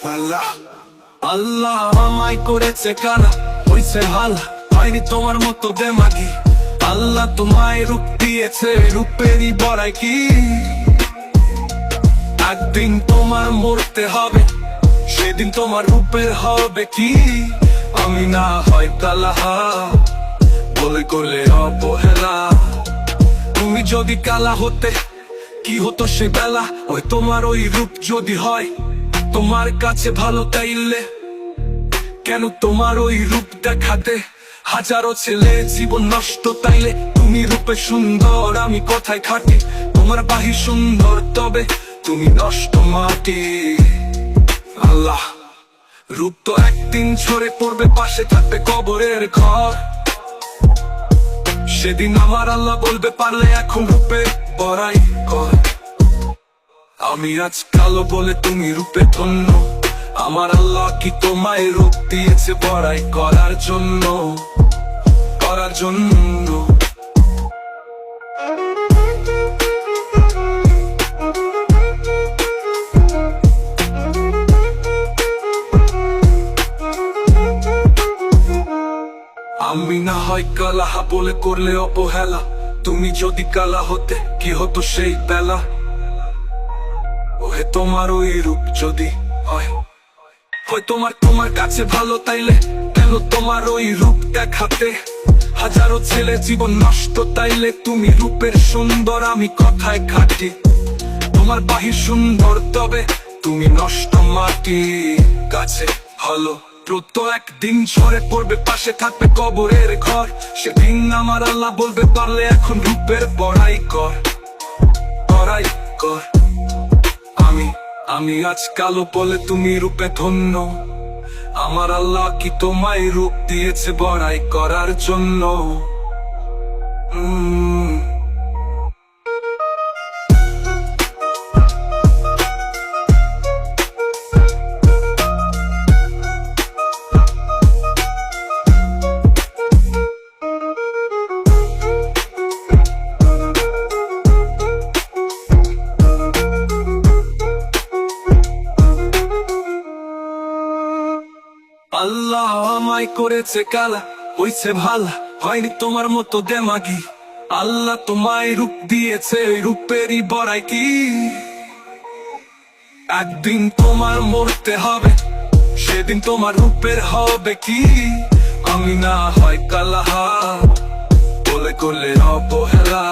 আল্লাহ আল্লাহ আমায় করেছে কানা, হইছে ভালা, হয়নি তোমার মতো দেমাগি। আল্লাহ তোমায় রূপ দিয়েছে, রূপেরই বড়াই কি। একদিন তোমার মরতে হবে, সেদিন তোমার রূপের হবে কি। আমি না হয় কালাহা বলে করলে অবহেলা। তুমি যদি কালা হতে কি হতো সে বেলা, ওই তোমার ওই রূপ যদি হয় তোমার কাছে ভালো, তাইলে কেন তোমার ওই রূপ দেখাতে হাজারো ছেলে জীবন নষ্ট। তাইলে তুমি রূপে সুন্দর, আমি কথায় খাটি। তোমার বাহির সুন্দর, তবে তুমি নষ্ট মাটি। আল্লাহ রূপ তো একদিন ঝরে পড়বে, পাশে থাকবে কবরের ঘর। সেদিন আমার আল্লাহ বলবে, পারলে এখন রূপে বড়াই কর। আমি আজ কালো বলে তুমি রূপে ধন্য, আমার আল্লাহ কি তোমায় রূপ দিয়েছে বড়াই করার জন্য, করার জন্য। আমি না হয় কালাহা বলে করলে অবহেলা। তুমি যদি কালা হতে কি হতো সেই বেলা, ওহে তোমার ওই রূপ যদি হয় তোমার কাছে ভালো, তাইলে কেন তোমার ওই রূপ দেখাতে হাজারো ছেলে জীবন নষ্ট। তাইলে তুমি রূপের সুন্দর, আমি কথায় খাটি। তোমার বাহির সুন্দর, তবে তুমি নষ্ট মাটি। কাছে হলো তো একদিন ঝরে পড়বে, পাশে থাকবে কবরের ঘর। সেদিন আমার আল্লাহ বলবে, পারলে এখন রূপের বড়াই কর, বড়াই কর। আমি আজ কালো বলে তুমি রূপে ধন্য, আমার আল্লাহ কি তোমায় রূপ দিয়েছে বড়াই করার জন্য। আল্লাহ আমায় করেছে কালা, হইছে ভালা, হয়নি তোমার মতো দেমাগি। আল্লাহ তোমায় রূপ দিয়েছে, রূপেরই বড়াই কি। একদিন তোমার মরতে হবে, সেদিন তোমার রূপের হবে কি। আমি না হয় কালাহা বলে করলে অবহেলা।